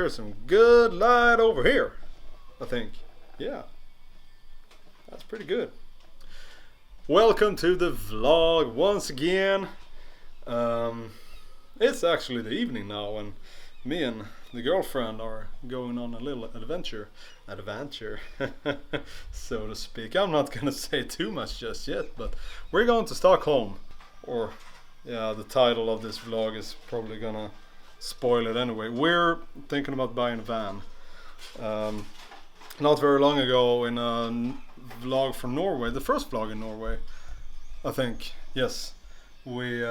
there's some good light over here, I think. Yeah, that's pretty good. Welcome to the vlog once again. It's actually the evening now, and me and the girlfriend are going on a little adventure, so to speak. I'm not gonna say too much just yet, but we're going to Stockholm. Or, yeah, the title of this vlog is probably gonna spoil it anyway. We're thinking about buying a van. Not very long ago, in a vlog from Norway, the first vlog in Norway, I think, yes, we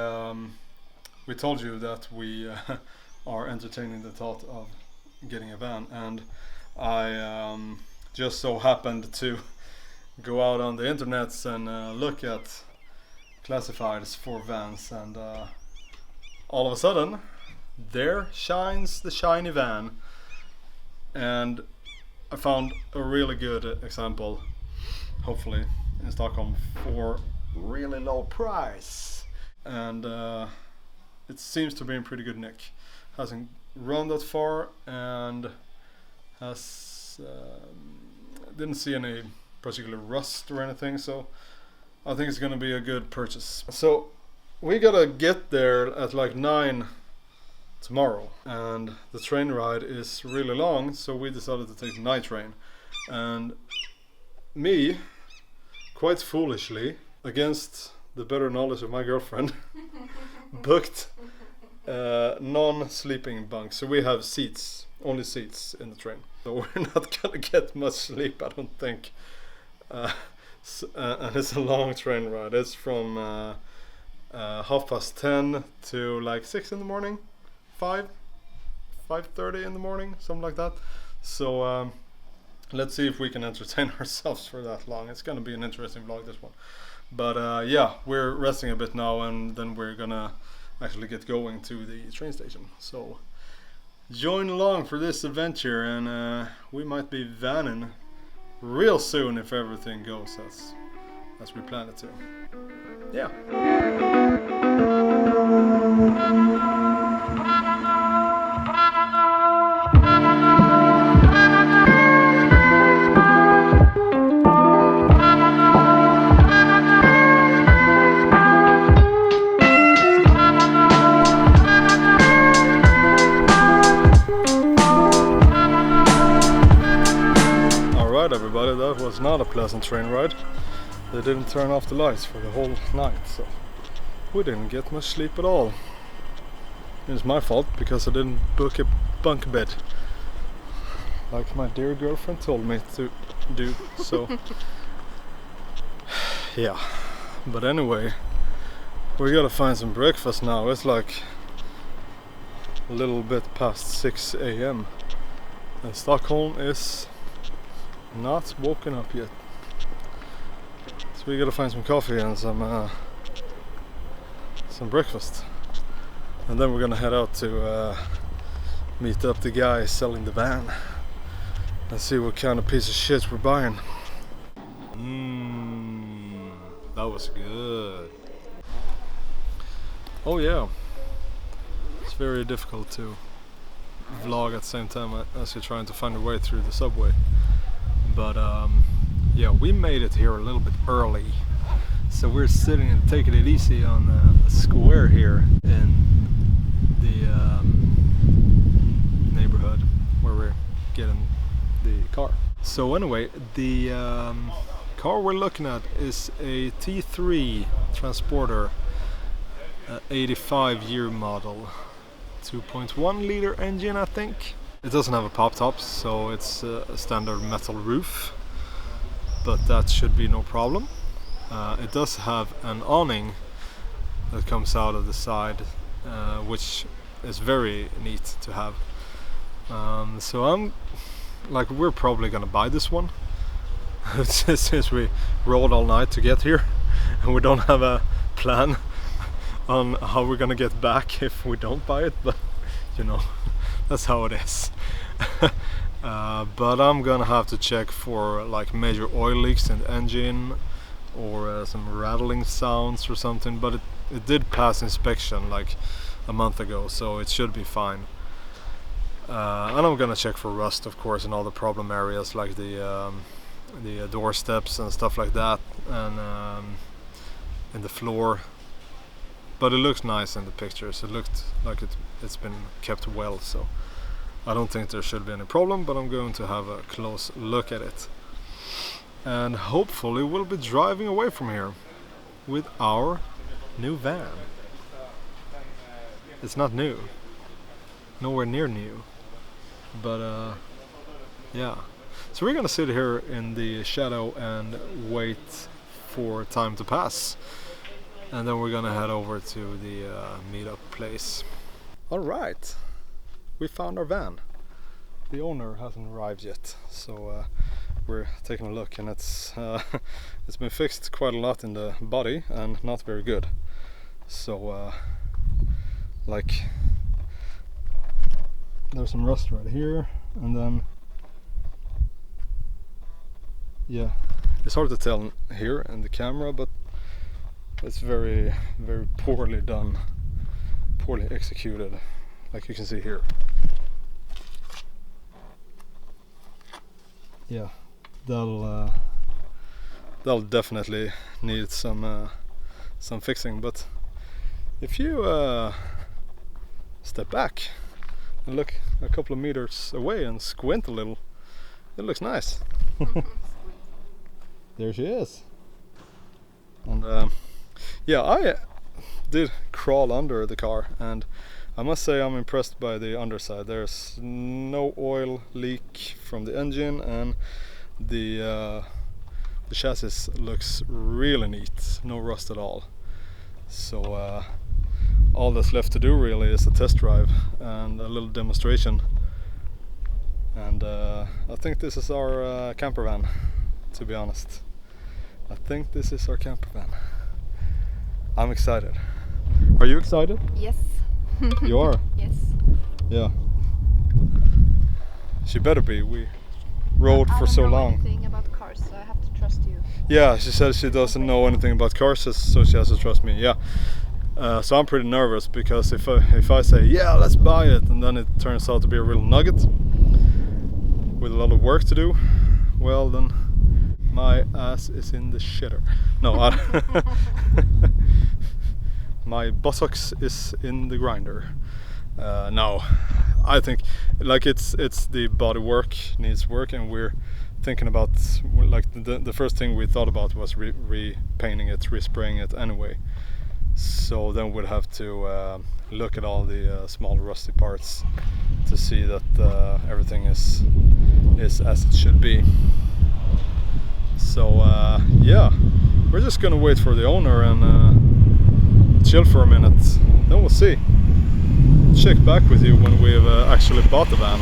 told you that we are entertaining the thought of getting a van, and I just so happened to go out on the internets and look at classifieds for vans, and all of a sudden there shines the shiny van, and I found a really good example, hopefully in Stockholm, for really low price, and it seems to be in pretty good nick. Hasn't run that far, and has didn't see any particular rust or anything, so I think it's gonna be a good purchase. So we gotta get there at like 9 tomorrow, and the train ride is really long, so we decided to take the night train. And me, quite foolishly, against the better knowledge of my girlfriend, booked non-sleeping bunks. So we have seats, only seats in the train. So we're not gonna get much sleep, I don't think. And it's a long train ride. It's from 10:30 to like 6 in the morning, 5:30 in the morning, something like that. So let's see if we can entertain ourselves for that long. It's gonna be an interesting vlog, this one. But yeah, we're resting a bit now, and then we're gonna actually get going to the train station. So join along for this adventure, and we might be vanning real soon if everything goes as we plan it to. Yeah. Everybody, that was not a pleasant train ride. They didn't turn off the lights for the whole night, so we didn't get much sleep at all. It's my fault because I didn't book a bunk bed like my dear girlfriend told me to do. So yeah, but anyway, we gotta find some breakfast now. It's like a little bit past 6 a.m. and Stockholm is not woken up yet, so we gotta find some coffee and some breakfast, and then we're gonna head out to meet up the guy selling the van and see what kind of piece of shit we're buying. That was good. Oh yeah, it's very difficult to vlog at the same time as you're trying to find a way through the subway. But yeah, we made it here a little bit early, so we're sitting and taking it easy on a square here in the neighborhood where we're getting the car. So anyway, the car we're looking at is a T3 Transporter, 85-year model, 2.1 liter engine, I think. It doesn't have a pop top, so it's a standard metal roof, but that should be no problem. It does have an awning that comes out of the side, which is very neat to have. So we're probably gonna buy this one since we rode all night to get here, and we don't have a plan on how we're gonna get back if we don't buy it, but you know, that's how it is. But I'm gonna have to check for like major oil leaks in the engine, or some rattling sounds or something, but it did pass inspection like a month ago, so it should be fine. And I'm gonna check for rust, of course, in all the problem areas like the doorsteps and stuff like that, and in the floor. But it looks nice in the pictures. It looked like it's been kept well, so I don't think there should be any problem, but I'm going to have a close look at it. And hopefully we'll be driving away from here with our new van. It's not new, nowhere near new, but yeah. So we're gonna sit here in the shadow and wait for time to pass, and then we're gonna head over to the meetup place. All right, we found our van. The owner hasn't arrived yet, so we're taking a look, and it's been fixed quite a lot in the body and not very good. So like there's some rust right here, and then yeah, it's hard to tell here in the camera, but it's very, very poorly done, poorly executed, like you can see here. Yeah, that'll definitely need some fixing. But if you step back and look a couple of meters away and squint a little, it looks nice. There she is. And yeah, I did crawl under the car, and I must say I'm impressed by the underside. There's no oil leak from the engine, and the chassis looks really neat, no rust at all. So all that's left to do really is a test drive and a little demonstration. And I think this is our camper van, to be honest. I think this is our camper van. I'm excited. Are you excited? Yes. You are? Yes. Yeah. She better be. We rode for so long. I don't know anything about cars, so I have to trust you. Yeah, she says she doesn't know anything about cars, so she has to trust me. Yeah. So I'm pretty nervous, because if I say yeah, let's buy it, and then it turns out to be a real nugget with a lot of work to do, well then my ass is in the shitter. No, my buttocks is in the grinder. No, I think like it's the body work needs work, and we're thinking about, like, the first thing we thought about was repainting it, respraying it anyway. So then we'd have to look at all the small rusty parts to see that everything is as it should be. So yeah, we're just gonna wait for the owner and chill for a minute, then we'll see. Check back with you when we've actually bought the van,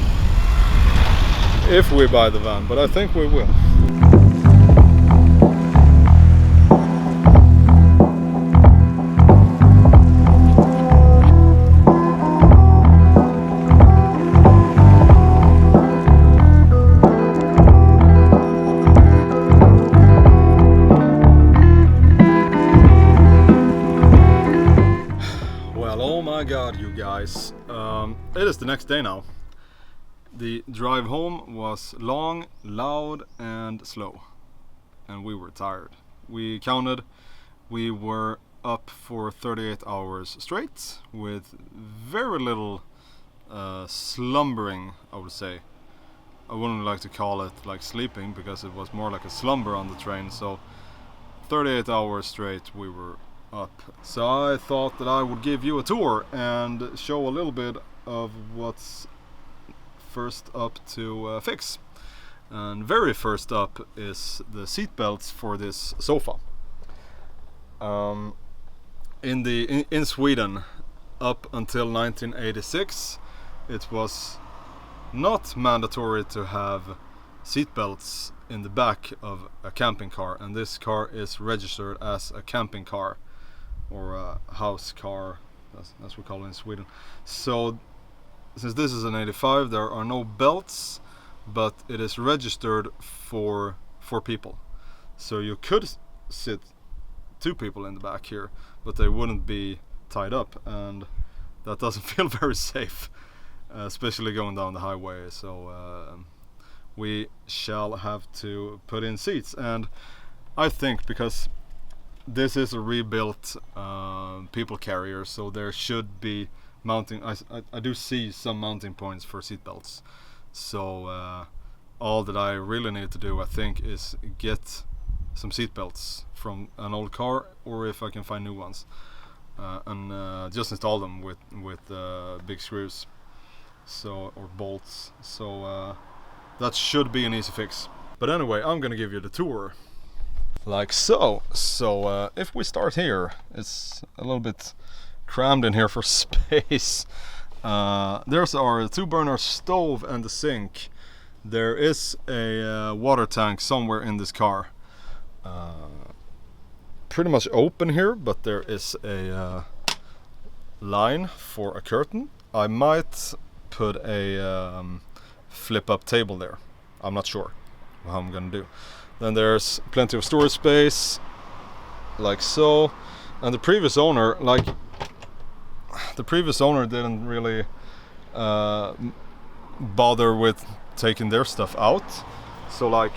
if we buy the van, but I think we will. It is the next day now. The drive home was long, loud and slow, and we were tired. We counted, we were up for 38 hours straight with very little slumbering, I would say. I wouldn't like to call it like sleeping, because it was more like a slumber on the train. So 38 hours straight we were up. So I thought that I would give you a tour and show a little bit of what's first up to fix. And very first up is the seat belts for this sofa. In Sweden, up until 1986, it was not mandatory to have seat belts in the back of a camping car, and this car is registered as a camping car, or a house car, as we call it in Sweden. So since this is an 85, there are no belts, but it is registered for 4 people. So you could sit 2 people in the back here, but they wouldn't be tied up, and that doesn't feel very safe. especially going down the highway. So we shall have to put in seats, and I think because this is a rebuilt people carrier, so there should be mounting. I do see some mounting points for seat belts. So all that I really need to do, I think, is get some seat belts from an old car, or if I can find new ones, and just install them with big screws, so, or bolts. So that should be an easy fix. But anyway, I'm gonna give you the tour like so. So if we start here, it's a little bit crammed in here for space. There's our 2-burner stove and the sink. There is a water tank somewhere in this car. Pretty much open here, but there is a line for a curtain. I might put a flip up table there. I'm not sure how I'm gonna do. Then there's plenty of storage space like so, and the previous owner didn't really bother with taking their stuff out. So like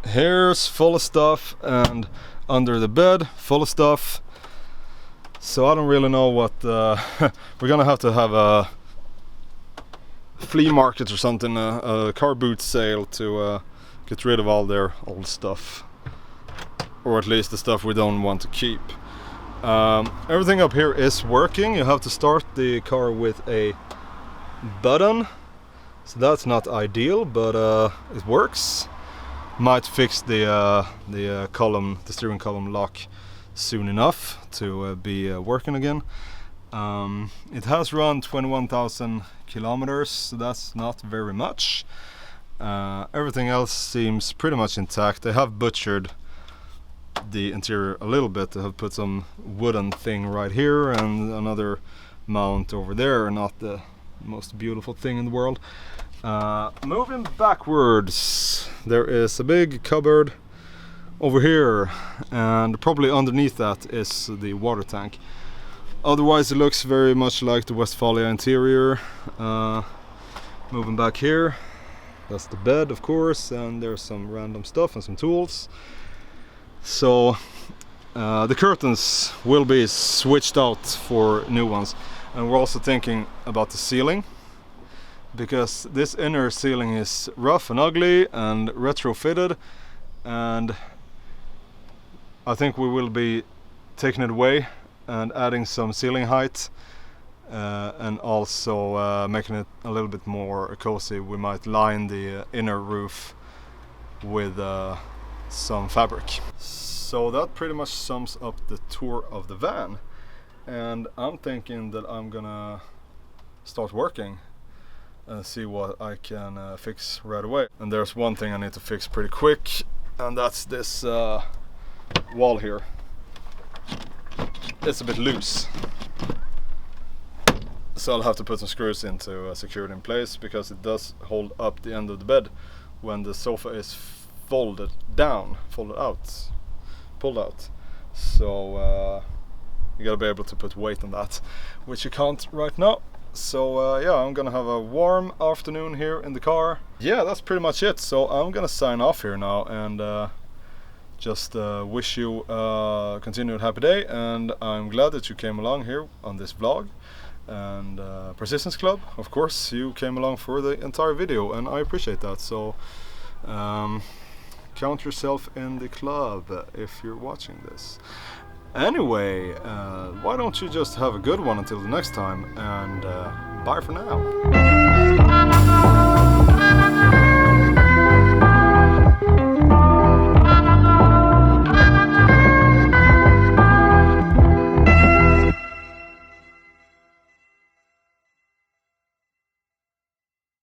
here's full of stuff, and under the bed full of stuff. So I don't really know what we're gonna have to have a flea market or something, a car boot sale to get rid of all their old stuff, or at least the stuff we don't want to keep. Everything up here is working. You have to start the car with a button, so that's not ideal, but it works. Might fix the steering column lock soon enough to be working again. It has run 21,000 kilometers, so that's not very much. Everything else seems pretty much intact. They have butchered the interior a little bit. They have put some wooden thing right here and another mount over there. Not the most beautiful thing in the world. Moving backwards, there is a big cupboard over here, and probably underneath that is the water tank. Otherwise it looks very much like the Westfalia interior. Moving back here, that's the bed, of course, and there's some random stuff and some tools. So the curtains will be switched out for new ones, and we're also thinking about the ceiling, because this inner ceiling is rough and ugly and retrofitted, and I think we will be taking it away and adding some ceiling height, and also making it a little bit more cozy. We might line the inner roof with some fabric. So that pretty much sums up the tour of the van, and I'm thinking that I'm gonna start working and see what I can fix right away. And there's one thing I need to fix pretty quick, and that's this wall here. It's a bit loose, so I'll have to put some screws in to secure it in place, because it does hold up the end of the bed when the sofa is pulled out. So you gotta be able to put weight on that, which you can't right now. So yeah, I'm gonna have a warm afternoon here in the car. Yeah, that's pretty much it. So I'm gonna sign off here now, and just wish you a continued happy day, and I'm glad that you came along here on this vlog. And Persistence Club, of course, you came along for the entire video, and I appreciate that. So count yourself in the club if you're watching this. Anyway, why don't you just have a good one until the next time, and bye for now.